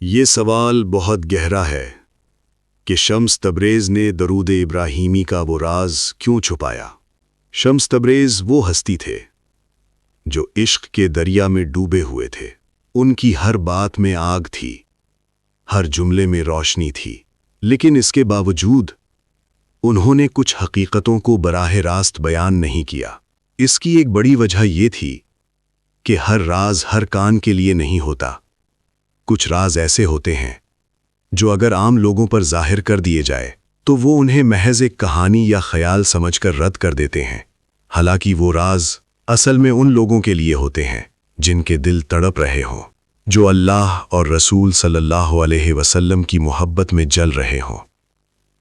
یہ سوال بہت گہرا ہے کہ شمس تبریز نے درود ابراہیمی کا وہ راز کیوں چھپایا۔ شمس تبریز وہ ہستی تھے جو عشق کے دریا میں ڈوبے ہوئے تھے۔ ان کی ہر بات میں آگ تھی، ہر جملے میں روشنی تھی، لیکن اس کے باوجود انہوں نے کچھ حقیقتوں کو براہ راست بیان نہیں کیا۔ اس کی ایک بڑی وجہ یہ تھی کہ ہر راز ہر کان کے لیے نہیں ہوتا۔ کچھ راز ایسے ہوتے ہیں جو اگر عام لوگوں پر ظاہر کر دیے جائے تو وہ انہیں محض ایک کہانی یا خیال سمجھ کر رد کر دیتے ہیں، حالانکہ وہ راز اصل میں ان لوگوں کے لیے ہوتے ہیں جن کے دل تڑپ رہے ہوں، جو اللہ اور رسول صلی اللہ علیہ وسلم کی محبت میں جل رہے ہوں۔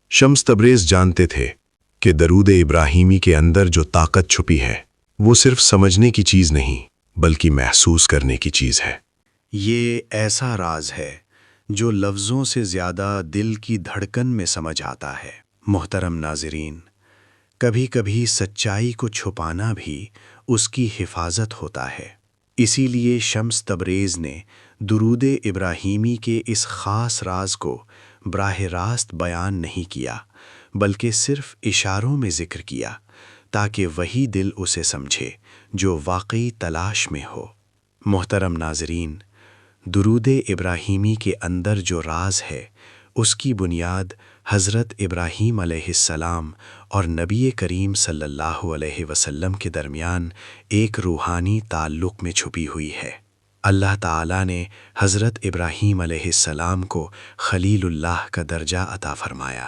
شمس تبریز جانتے تھے کہ درود ابراہیمی کے اندر جو طاقت چھپی ہے وہ صرف سمجھنے کی چیز نہیں بلکہ محسوس کرنے کی چیز ہے۔ یہ ایسا راز ہے جو لفظوں سے زیادہ دل کی دھڑکن میں سمجھ آتا ہے۔ محترم ناظرین، کبھی کبھی سچائی کو چھپانا بھی اس کی حفاظت ہوتا ہے۔ اسی لیے شمس تبریز نے درود ابراہیمی کے اس خاص راز کو براہ راست بیان نہیں کیا، بلکہ صرف اشاروں میں ذکر کیا تاکہ وہی دل اسے سمجھے جو واقعی تلاش میں ہو۔ محترم ناظرین، درود ابراہیمی کے اندر جو راز ہے اس کی بنیاد حضرت ابراہیم علیہ السلام اور نبی کریم صلی اللہ علیہ وسلم کے درمیان ایک روحانی تعلق میں چھپی ہوئی ہے۔ اللہ تعالیٰ نے حضرت ابراہیم علیہ السلام کو خلیل اللہ کا درجہ عطا فرمایا،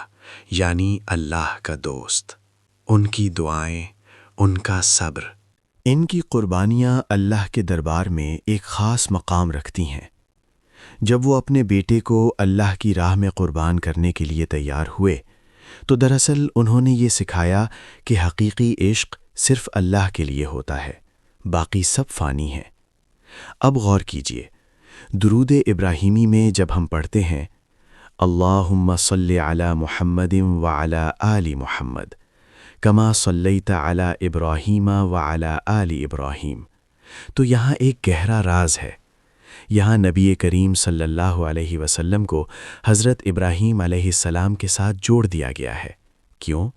یعنی اللہ کا دوست۔ ان کی دعائیں، ان کا صبر، ان کی قربانیاں اللہ کے دربار میں ایک خاص مقام رکھتی ہیں۔ جب وہ اپنے بیٹے کو اللہ کی راہ میں قربان کرنے کے لیے تیار ہوئے تو دراصل انہوں نے یہ سکھایا کہ حقیقی عشق صرف اللہ کے لیے ہوتا ہے، باقی سب فانی ہیں۔ اب غور کیجئے، درود ابراہیمی میں جب ہم پڑھتے ہیں اللہم صلی علی محمد وعلی آل محمد کما صلیت علی ابراہیم وعلی آل ابراہیم، تو یہاں ایک گہرا راز ہے۔ یہاں نبی کریم صلی اللہ علیہ وسلم کو حضرت ابراہیم علیہ السلام کے ساتھ جوڑ دیا گیا ہے۔ کیوں؟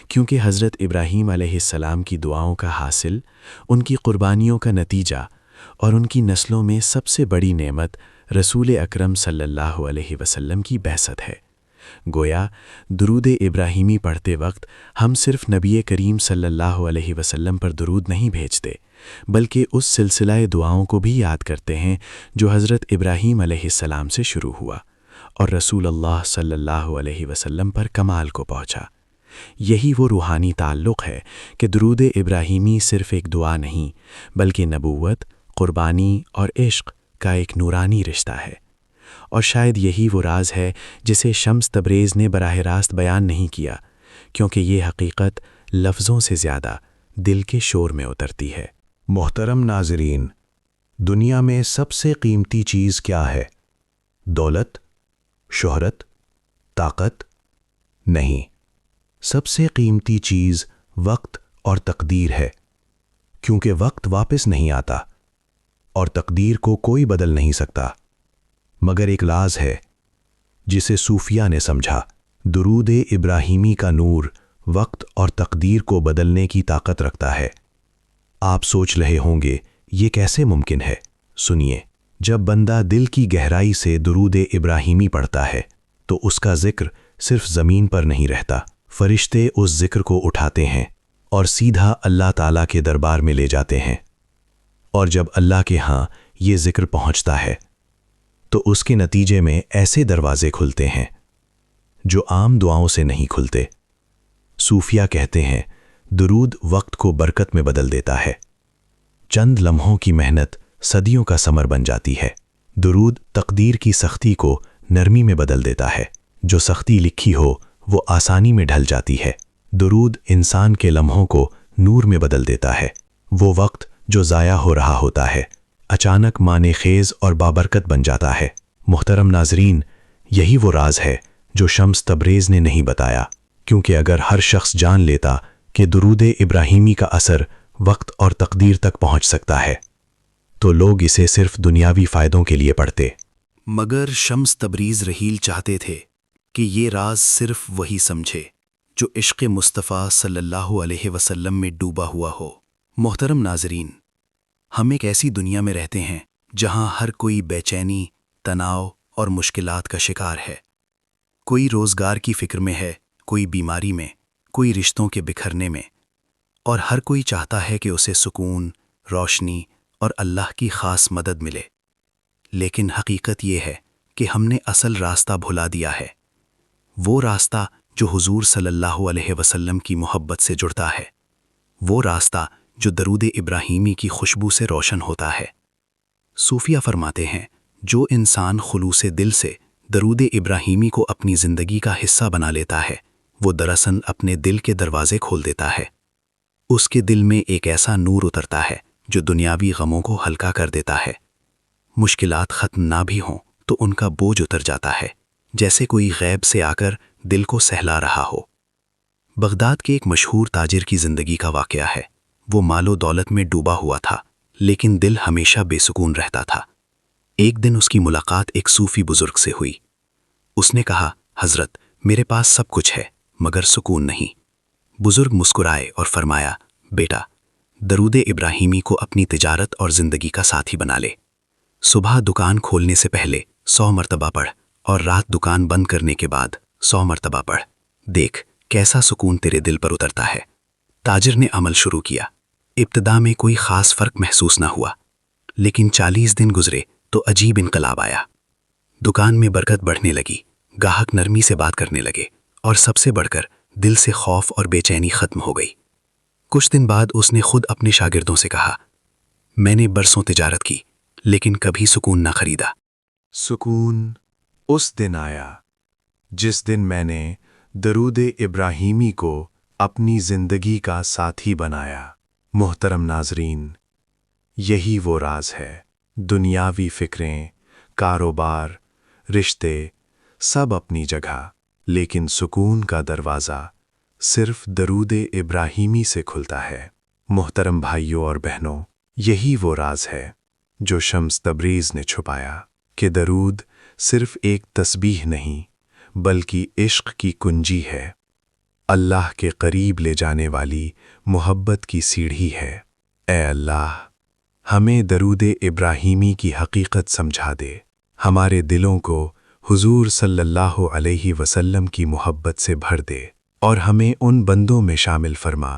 کیونکہ حضرت ابراہیم علیہ السلام کی دعاؤں کا حاصل، ان کی قربانیوں کا نتیجہ اور ان کی نسلوں میں سب سے بڑی نعمت رسول اکرم صلی اللہ علیہ وسلم کی بعثت ہے۔ گویا درود ابراہیمی پڑھتے وقت ہم صرف نبی کریم صلی اللہ علیہ وسلم پر درود نہیں بھیجتے، بلکہ اس سلسلہ دعاؤں کو بھی یاد کرتے ہیں جو حضرت ابراہیم علیہ السلام سے شروع ہوا اور رسول اللہ صلی اللہ علیہ وسلم پر کمال کو پہنچا۔ یہی وہ روحانی تعلق ہے کہ درود ابراہیمی صرف ایک دعا نہیں بلکہ نبوت، قربانی اور عشق کا ایک نورانی رشتہ ہے۔ اور شاید یہی وہ راز ہے جسے شمس تبریز نے براہ راست بیان نہیں کیا، کیونکہ یہ حقیقت لفظوں سے زیادہ دل کے شور میں اترتی ہے۔ محترم ناظرین، دنیا میں سب سے قیمتی چیز کیا ہے؟ دولت؟ شہرت؟ طاقت؟ نہیں، سب سے قیمتی چیز وقت اور تقدیر ہے، کیونکہ وقت واپس نہیں آتا اور تقدیر کو کوئی بدل نہیں سکتا۔ مگر ایک راز ہے جسے صوفیہ نے سمجھا۔ درود ابراہیمی کا نور وقت اور تقدیر کو بدلنے کی طاقت رکھتا ہے۔ آپ سوچ رہے ہوں گے یہ کیسے ممکن ہے؟ سنیے، جب بندہ دل کی گہرائی سے درود ابراہیمی پڑھتا ہے تو اس کا ذکر صرف زمین پر نہیں رہتا، فرشتے اس ذکر کو اٹھاتے ہیں اور سیدھا اللہ تعالیٰ کے دربار میں لے جاتے ہیں۔ اور جب اللہ کے ہاں یہ ذکر پہنچتا ہے تو اس کے نتیجے میں ایسے دروازے کھلتے ہیں جو عام دعاؤں سے نہیں کھلتے۔ صوفیہ کہتے ہیں درود وقت کو برکت میں بدل دیتا ہے، چند لمحوں کی محنت صدیوں کا ثمر بن جاتی ہے۔ درود تقدیر کی سختی کو نرمی میں بدل دیتا ہے، جو سختی لکھی ہو وہ آسانی میں ڈھل جاتی ہے۔ درود انسان کے لمحوں کو نور میں بدل دیتا ہے، وہ وقت جو ضائع ہو رہا ہوتا ہے اچانک معنی خیز اور بابرکت بن جاتا ہے۔ محترم ناظرین، یہی وہ راز ہے جو شمس تبریز نے نہیں بتایا، کیونکہ اگر ہر شخص جان لیتا کہ درود ابراہیمی کا اثر وقت اور تقدیر تک پہنچ سکتا ہے تو لوگ اسے صرف دنیاوی فائدوں کے لیے پڑھتے۔ مگر شمس تبریز رحیل چاہتے تھے کہ یہ راز صرف وہی سمجھے جو عشق مصطفیٰ صلی اللہ علیہ وسلم میں ڈوبا ہوا ہو۔ محترم ناظرین، ہم ایک ایسی دنیا میں رہتے ہیں جہاں ہر کوئی بے چینی، تناؤ اور مشکلات کا شکار ہے۔ کوئی روزگار کی فکر میں ہے، کوئی بیماری میں، کوئی رشتوں کے بکھرنے میں، اور ہر کوئی چاہتا ہے کہ اسے سکون، روشنی اور اللہ کی خاص مدد ملے۔ لیکن حقیقت یہ ہے کہ ہم نے اصل راستہ بھلا دیا ہے، وہ راستہ جو حضور صلی اللہ علیہ وسلم کی محبت سے جڑتا ہے، وہ راستہ جو درود ابراہیمی کی خوشبو سے روشن ہوتا ہے۔ صوفیہ فرماتے ہیں، جو انسان خلوص دل سے درود ابراہیمی کو اپنی زندگی کا حصہ بنا لیتا ہے، وہ دراصل اپنے دل کے دروازے کھول دیتا ہے۔ اس کے دل میں ایک ایسا نور اترتا ہے جو دنیاوی غموں کو ہلکا کر دیتا ہے۔ مشکلات ختم نہ بھی ہوں تو ان کا بوجھ اتر جاتا ہے، جیسے کوئی غیب سے آ کر دل کو سہلا رہا ہو۔ بغداد کے ایک مشہور تاجر کی زندگی کا واقعہ ہے۔ وہ مال و دولت میں ڈوبا ہوا تھا، لیکن دل ہمیشہ بے سکون رہتا تھا۔ ایک دن اس کی ملاقات ایک صوفی بزرگ سے ہوئی۔ اس نے کہا، حضرت، میرے پاس سب کچھ ہے مگر سکون نہیں۔ بزرگ مسکرائے اور فرمایا، بیٹا، درود ابراہیمی کو اپنی تجارت اور زندگی کا ساتھی بنا لے۔ صبح دکان کھولنے سے پہلے 100 مرتبہ پڑھ اور رات دکان بند کرنے کے بعد 100 مرتبہ پڑھ۔ دیکھ کیسا سکون تیرے دل پر اترتا ہے۔ تاجر نے عمل شروع کیا۔ ابتدا میں کوئی خاص فرق محسوس نہ ہوا، لیکن 40 دن گزرے تو عجیب انقلاب آیا۔ دکان میں برکت بڑھنے لگی، گاہک نرمی سے بات کرنے لگے، اور سب سے بڑھ کر دل سے خوف اور بے چینی ختم ہو گئی۔ کچھ دن بعد اس نے خود اپنے شاگردوں سے کہا، میں نے برسوں تجارت کی لیکن کبھی سکون نہ خریدا۔ سکون اس دن آیا جس دن میں نے درود ابراہیمی کو اپنی زندگی کا ساتھی بنایا۔ محترم ناظرین، یہی وہ راز ہے۔ دنیاوی فکریں، کاروبار، رشتے، سب اپنی جگہ، لیکن سکون کا دروازہ صرف درود ابراہیمی سے کھلتا ہے۔ محترم بھائیوں اور بہنوں، یہی وہ راز ہے جو شمس تبریز نے چھپایا، کہ درود صرف ایک تسبیح نہیں بلکہ عشق کی کنجی ہے، اللہ کے قریب لے جانے والی محبت کی سیڑھی ہے۔ اے اللہ، ہمیں درود ابراہیمی کی حقیقت سمجھا دے، ہمارے دلوں کو حضور صلی اللہ علیہ وسلم کی محبت سے بھر دے، اور ہمیں ان بندوں میں شامل فرما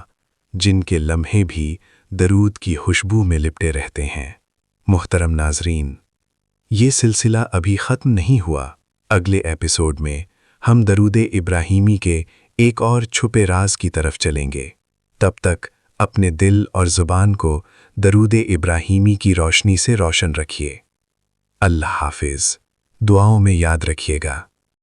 جن کے لمحے بھی درود کی خوشبو میں لپٹے رہتے ہیں۔ محترم ناظرین، یہ سلسلہ ابھی ختم نہیں ہوا۔ اگلے ایپیسوڈ میں ہم درود ابراہیمی کے ایک اور چھپے راز کی طرف چلیں گے۔ تب تک اپنے دل اور زبان کو درود ابراہیمی کی روشنی سے روشن رکھیے۔ اللہ حافظ۔ دعاؤں میں یاد رکھیے گا۔